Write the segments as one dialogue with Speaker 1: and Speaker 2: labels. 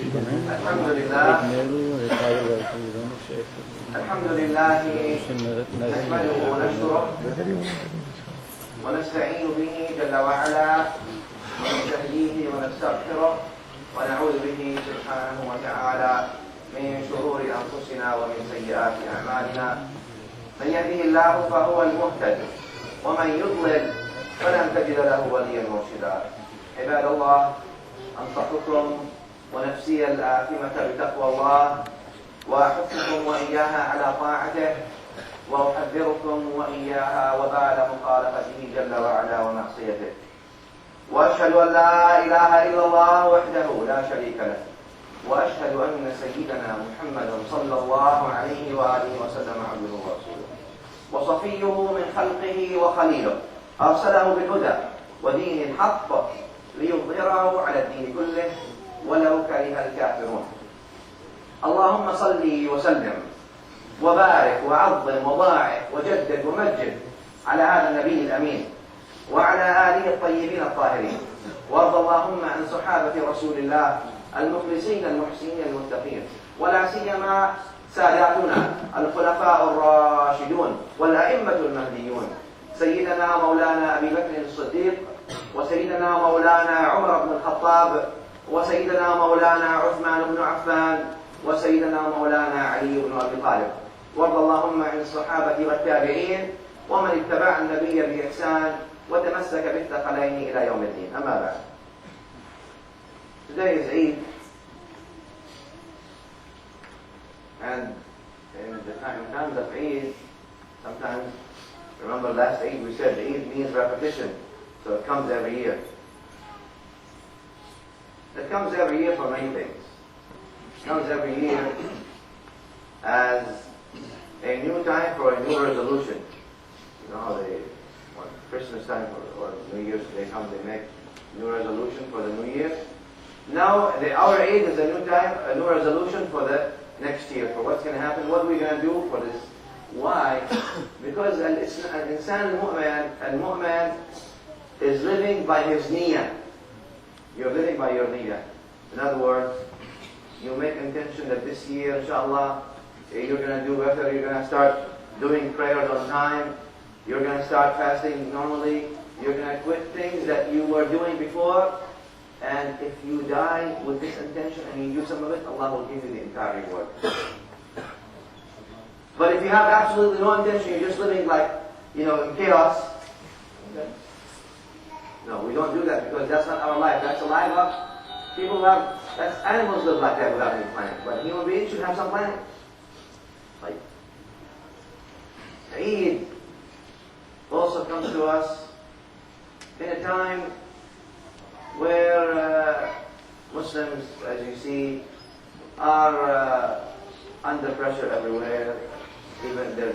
Speaker 1: الحمد لله نحمده ونشكره ونستعين به جل وعلا ونستهديه ونستغفره ونعوذ به سبحانه وتعالى من شرور أنفسنا ومن سيئات أعمالنا. من يهده الله فهو المهتد ومن يضلل فلن تجد له وليا مرشدا. عباد الله، أنصحكم ونفسي الآثمة بتقوى الله وأحثكم وإياها على طاعته وأحذركم وإياها وبال مخالفته جل وعلا ومعصيته. وأشهد أن لا إله إلا الله وحده لا شريك له، وأشهد أن سيدنا محمدا صلى الله عليه وآله وسلم عبده ورسوله وصفيه من خلقه وخليله، أرسله بالهدى ودين الحق ليظهره على الدين كله ولو كره الكافرون. اللهم صل وسلم وبارك وعظم وضاعف وجدد ومجد على هذا النبي الأمين وعلى آله الطيبين الطاهرين. وارض اللهم عن صحابة رسول الله المخلصين المحسنين المتقين، ولا سيما ساداتنا الخلفاء الراشدون والأئمة المهديون، سيدنا مولانا أبي بكر الصديق، وسيدنا مولانا عمر بن الخطاب، وسيدنا مولانا عثمان بن عفان، وسيدنا مولانا علي بن أبي طالب. وارض اللهم عن الصحابة والتابعين ومن اتبع النبي بإحسان وتمسك بالثقلين إلى يوم الدين. أما بعد. Today is Eid, and in times of Eid, sometimes, remember last Eid we said Eid means repetition, so it comes every year. It comes every year for many things. It comes every year as a new time for a new resolution. You know how they, when Christmas time or New Year's, they come, they make new resolution for the new year. Now, our Eid is a new time, a new resolution for the next year, for what's going to happen, what we're going to do for this. Why? Because al-insan al-mu'min is living by his niyyah. You're living by your niyyah. In other words, you make intention that this year, inshallah, you're going to do better, you're going to start doing prayers on time, you're going to start fasting normally, you're going to quit things that you were doing before, and if you die with this intention and you do some of it, Allah will give you the entire reward. But if you have absolutely no intention, you're just living like, in chaos, okay? No, we don't do that because that's not our life. That's a life of people who have, that's animals live like that without any planning. But human beings should have some planning. Like, Eid also comes to us in a time where Muslims, as you see, are under pressure everywhere, even the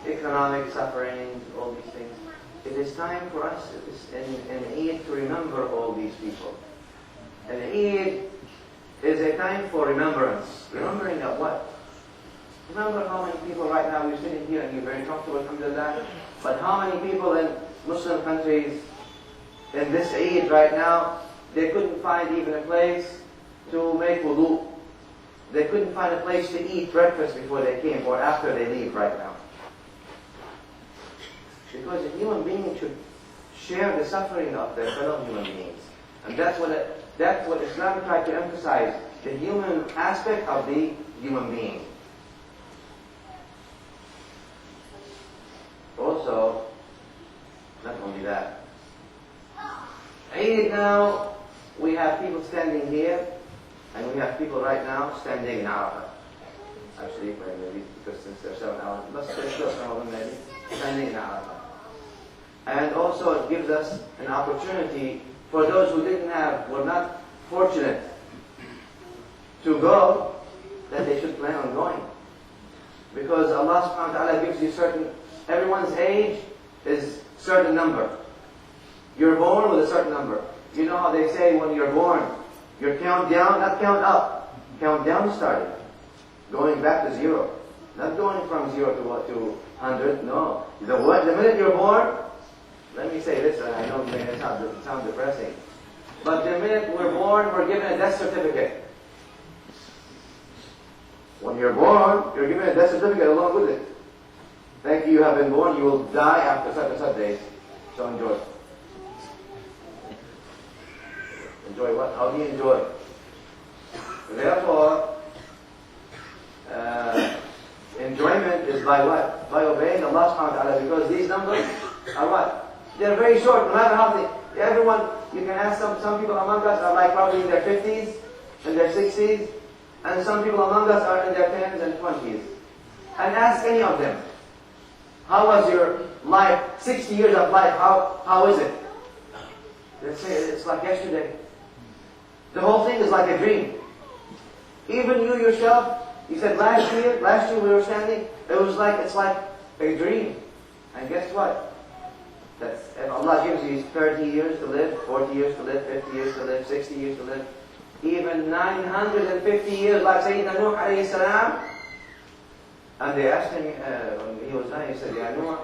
Speaker 1: economic sufferings, all these things. It is time for us in Eid to remember all these people. And Eid is a time for remembrance. Remembering of what? Remember how many people right now, you're sitting here and you're very comfortable, alhamdulillah, but how many people in Muslim countries in this Eid right now, they couldn't find even a place to make wudu. They couldn't find a place to eat breakfast before they came or after they leave right now. Because a human being should share the suffering of their fellow human beings. And that's what Islam tried to emphasize, the human aspect of the human being. Also, not only that, Eid now, we have people standing here, and we have people right now standing in Arafah. Actually, maybe because since they're 7 hours, let's say some of them maybe, standing in Arafah. And also it gives us an opportunity for those who were not fortunate to go, that they should plan on going. Because Allah subhanahu wa ta'ala gives you everyone's age is certain number. You're born with a certain number. You know how they say when you're born, you count down, not count up. Count down starting. Going back to 0. Not going from 0 to 100, no. The minute you're born, let me say this, and I know it may sound depressing, but the minute we're born, we're given a death certificate. When you're born, you're given a death certificate along with it. Thank you, you have been born, you will die after such and such days. So enjoy. Enjoy what? How do you enjoy? Therefore, enjoyment is by what? By obeying Allah subhanahu wa ta'ala, because these numbers are what? They're very short, no matter how everyone, you can ask some people among us are like probably in their 50s, in their 60s, and some people among us are in their 10s and 20s. And ask any of them, how was your life, 60 years of life, how is it? They'll say, it's like yesterday. The whole thing is like a dream. Even you yourself, you said last year we were standing, it's like a dream. And guess what? If Allah gives you 30 years to live, 40 years to live, 50 years to live, 60 years to live, even 950 years, like Sayyidina Nuh alayhi salam. And they asked him, when he was dying, he said, Ya Nuh,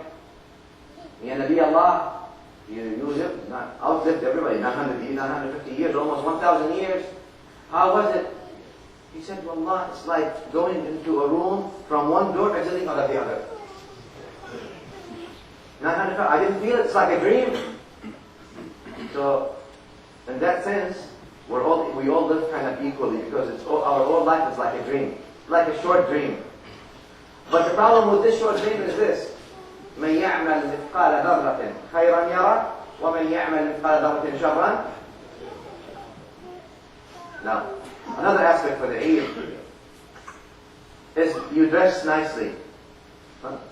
Speaker 1: Ya Nabi Allah, you lived, outlived everybody, 950 years, almost 1,000 years. How was it? He said, Wallah, it's like going into a room from one door exiting out of the other. 900, I didn't feel it, it's like a dream. So, in that sense, we all live kind of equally, because our whole life is like a dream, like a short dream. But the problem with this short dream is this: مَنْ يَعْمَلْ مِثْقَالَ ذَرَّةٍ خَيْرًا يَرَى وَمَنْ يَعْمَلْ مِثْقَالَ ذَرَّةٍ شَرًّا. Now, another aspect for the Eid is you dress nicely.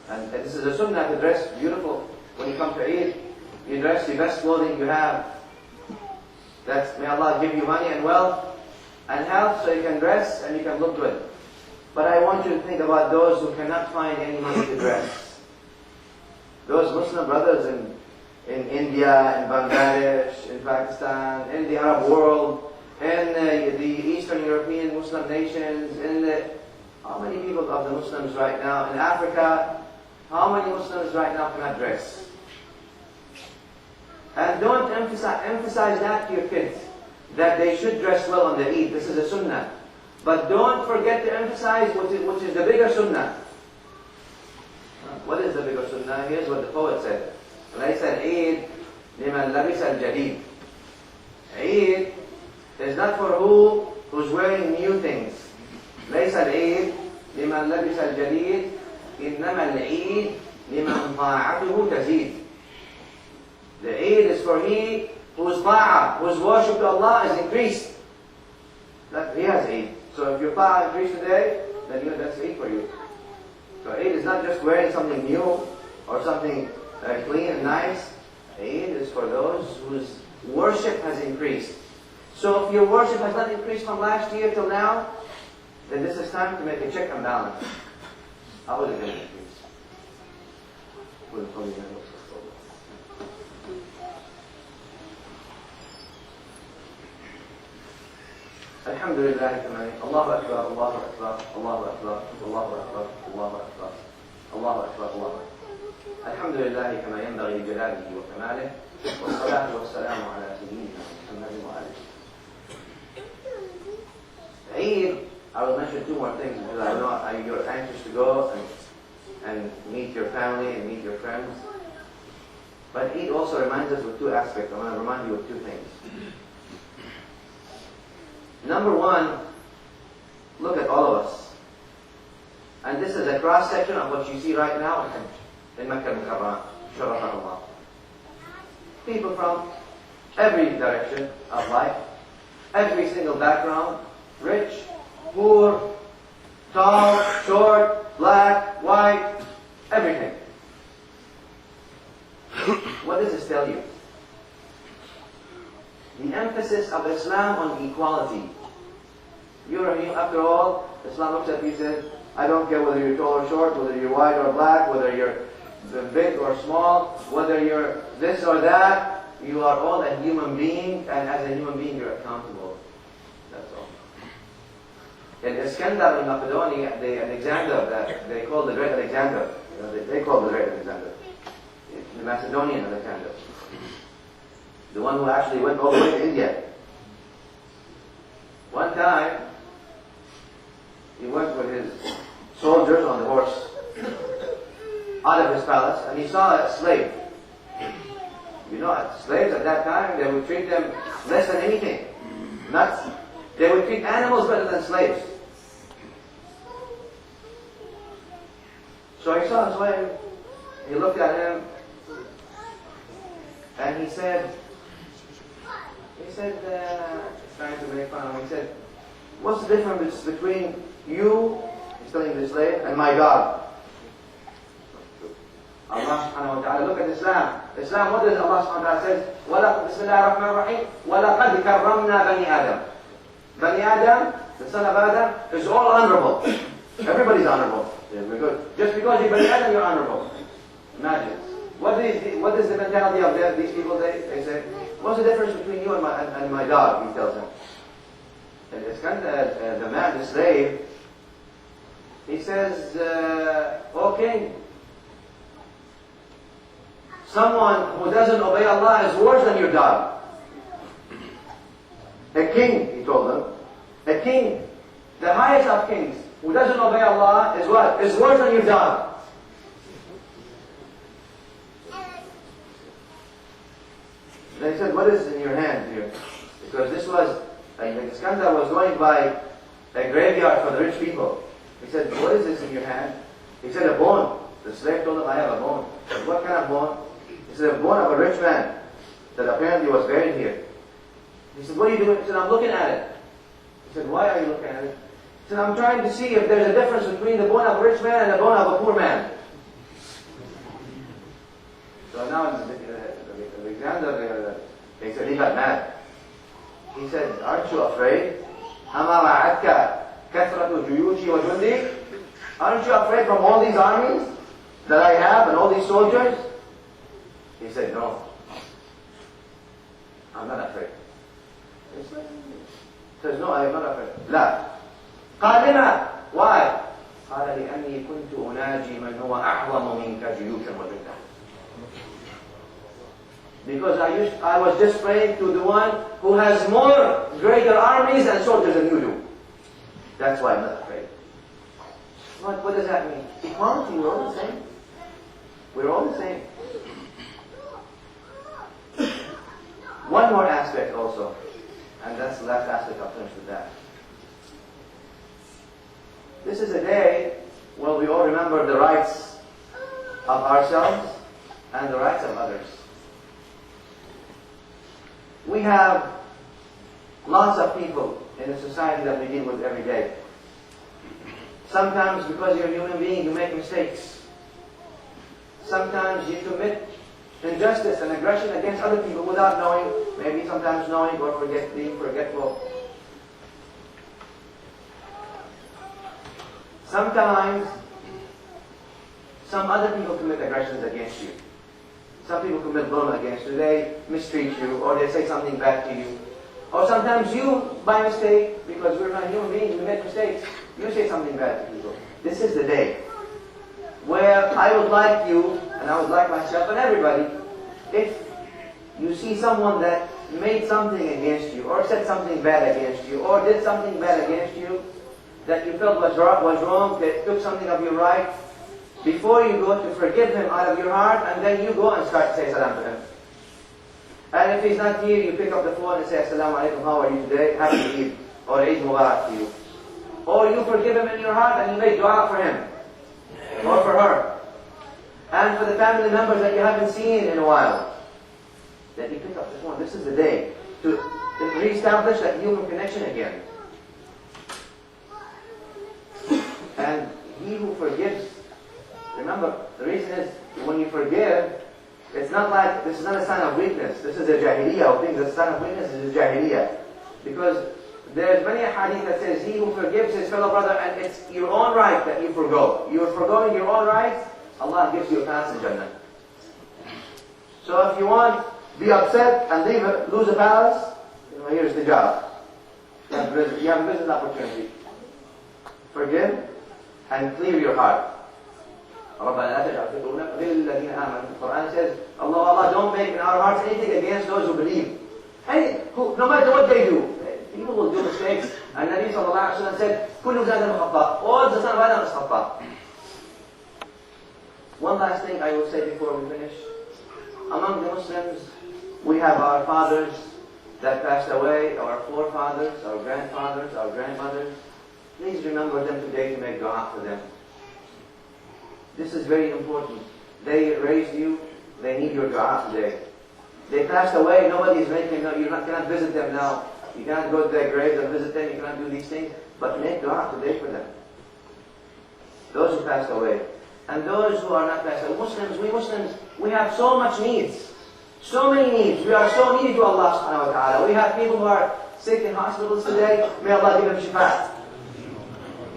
Speaker 1: And this is a sunnah to dress beautiful. When you come to Eid, you dress the best clothing you have. May Allah give you money and wealth and health so you can dress and you can look good. But I want you to think about those who cannot find any money to dress. Those Muslim brothers in India, in Bangladesh, in Pakistan, in the Arab world, in the Eastern European Muslim nations, how many people of the Muslims right now in Africa, how many Muslims right now cannot dress? And don't emphasize that to your kids, that they should dress well on the Eid. This is a sunnah. But don't forget to emphasize which is the bigger sunnah. What is the bigger sunnah? Here's what the poet said. لَيْسَ الْعِيدْ لِمَنْ لَبِسَ الْجَدِيدِ. Eid is not for who's wearing new things. لَيْسَ الْعِيدْ لِمَنْ لَبِسَ الْجَدِيدِ إِنَّمَا الْعِيدْ لِمَنْ طَاعَتُهُ تَزِيدُ. The Eid is for he whose ta'ah, whose worship to Allah is increased. He has Eid. So if your ta'ah increased today, then that's Eid for you. So Eid is not just wearing something new or something clean and nice. Eid is for those whose worship has increased. So if your worship has not increased from last year till now, then this is time to make a check and balance. How is it going to increase? الحمد لله كما الله أكبر الله أكبر الله أكبر الله أكبر الله أكبر الله أكبر الله أكبر. الحمد لله كما ينبغي لجلاله وكماله، والصلاة والسلام على سيدنا محمد وآله. Eid, I will mention two more things because I know you're anxious to go and meet your family and meet your friends. But Eid also reminds us of two aspects. I want to remind you of two things. Number one, look at all of us. And this is a cross-section of what you see right now in Makkah al-Mukarramah, Sharafatullah. People from every direction of life, every single background, rich, poor, tall, short, black, white, everything. What does this tell you? The emphasis of Islam on equality. After all, Islam looks at you and says, I don't care whether you're tall or short, whether you're white or black, whether you're big or small, whether you're this or that, you are all a human being, and as a human being you're accountable. That's all. In Iskandar in Macedonia, Alexander, that they call the Great Alexander, they call the Great Alexander, the Macedonian Alexander. The one who actually went all the way to India. One time, he went with his soldiers on the horse out of his palace, and he saw a slave. You know, slaves at that time, they would treat them less than anything. They would treat animals better than slaves. So he saw a slave, he looked at him, and he said, trying to make fun of him, he said, what's the difference between you, he's telling the slave, and my God? Allah subhanahu wa ta'ala, look at Islam. Islam, what does Allah subhanahu wa ta'ala says? Bismillah ar-Rahman ar-Rahim. وَلَقَدْ كَرَّمْنَا بَنِي آدَمَ. Bani Adam, the son of Adam, is all honorable. Everybody's honorable. Just because you're Bani Adam, you're honorable. Imagine. What is the mentality of these people? They say, what's the difference between you and my dog? He tells them. And it's kind of the man, the slave, he says, O king, someone who doesn't obey Allah is worse than your dog. A king, he told them, a king, the highest of kings, who doesn't obey Allah is what? Is worse than your dog. Then he said, what is in your hand here? Because this was, Iskandar was going by a graveyard for the rich people. He said, what is this in your hand? He said, a bone. The slave told him, I have a bone. He said, what kind of bone? He said, a bone of a rich man that apparently was buried here. He said, what are you doing? He said, I'm looking at it. He said, why are you looking at it? He said, I'm trying to see if there's a difference between the bone of a rich man and the bone of a poor man. So now Alexander, he said, he got mad. He said, aren't you afraid? Aren't you afraid from all these armies that I have and all these soldiers? He said, no. I'm not afraid. He says, no, I am not afraid. لا. قال لما? Why? قال لأني كنت أناجي من هو أعظم منك جيوشا وجندا. Because I was just praying to the one who has more greater armies and soldiers than you do. That's why I'm not afraid. What does that mean? Equality, we're all the same. We're all the same. One more aspect also, and that's the last aspect, I'll finish with that. This is a day where we all remember the rights of ourselves and the rights of others. We have lots of people in the society that we deal with every day. Sometimes because you're a human being, you make mistakes. Sometimes you commit injustice and aggression against other people without knowing, maybe sometimes knowing or being forgetful. Sometimes some other people commit aggressions against you. Some people commit dhulm against you. They mistreat you, or they say something bad to you. Or sometimes you, by mistake, because we're not human beings, we make mistakes, you say something bad to people. This is the day where I would like you, and I would like myself and everybody, if you see someone that made something against you, or said something bad against you, or did something bad against you, that you felt was wrong, that took something of your right, before you go to forgive him out of your heart, and then you go and start to say salam to him. And if he's not here, you pick up the phone and say, Assalamu alaikum, how are you today? Happy Eid, or Eid Mubarak to you. Or you forgive him in your heart and you make dua for him, or for her. And for the family members that you haven't seen in a while, that you pick up the phone. This is the day to re-establish that human connection again. And he who forgives, remember, the reason is, when you forgive, it's not like, this is not a sign of weakness. This is a jahiliyyah of things. The sign of weakness is a jahiliyyah. Because there's many a hadith that says, he who forgives his fellow brother, and it's your own right that you forgo. You're forgoing your own rights, Allah gives you a pass in Jannah. So if you want, be upset and lose a palace, here's the job. You have a business opportunity. Forgive and clear your heart. The Quran says, Allah, don't make in our hearts anything against those who believe. No matter what they do. People will do mistakes. And Nabi sallallahu alayhi wa sallam said, كل Adam khata. All the son of Adam is khata. One last thing I will say before we finish. Among the Muslims, we have our fathers that passed away, our forefathers, our grandfathers, our grandmothers. Please remember them today to make dua for them. This is very important. They raised you, they need your dua today. They passed away, nobody is making, you cannot visit them now. You cannot go to their graves and visit them, you cannot do these things, but make dua today for them. Those who passed away. And those who are not passed away. Muslims, we have so much needs. So many needs. We are so needy to Allah subhanahu wa ta'ala. We have people who are sick in hospitals today. May Allah give them shifa.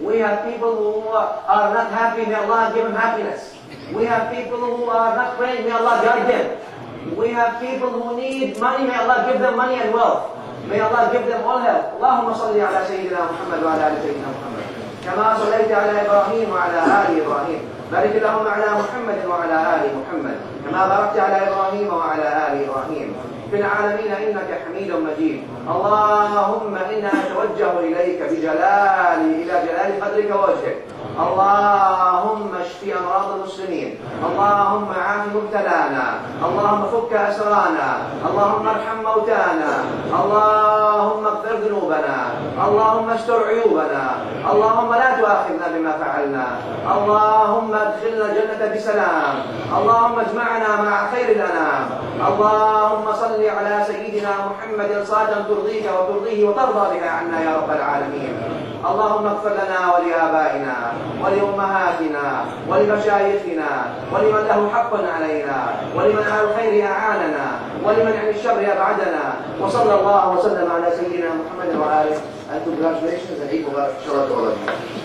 Speaker 1: We have people who are not happy. May Allah give them happiness. We have people who are not praying. May Allah guide them. We have people who need money. May Allah give them money and wealth. May Allah give them all help. Allahumma salli ala Sayyidina Muhammad wa ala ali Sayyidina Muhammad. كما صليت على إبراهيم وعلى آل إبراهيم بارك اللهم على محمد وعلى آل محمد كما باركت على إبراهيم وعلى آل إبراهيم في العالمين إنك حميد مجيد. اللهم إنا نتوجه إليك إلى جلال قدرك ووجهك. اللهم اشف أمراض المسلمين. اللهم عاف مبتلانا. اللهم فك أسرانا. اللهم ارحم موتانا. اللهم اغفر ذنوبنا. اللهم استر عيوبنا. اللهم لا تؤاخذنا بما فعلنا. اللهم ادخلنا الجنة بسلام. اللهم اجمعنا مع خير الأنام. اللهم صل على سيدنا محمد صلاة ترضيك وترضيه وترضى بها عنا يا رب العالمين. اللهم اغفر لنا ولآبائنا ولأمهاتنا ولمشايخنا ولمن له حق علينا ولمن على الخير أعاننا ولمن عن الشر أبعدنا. وصلى الله وسلم على سيدنا محمد وآله. And congratulations and Eid Mubarak.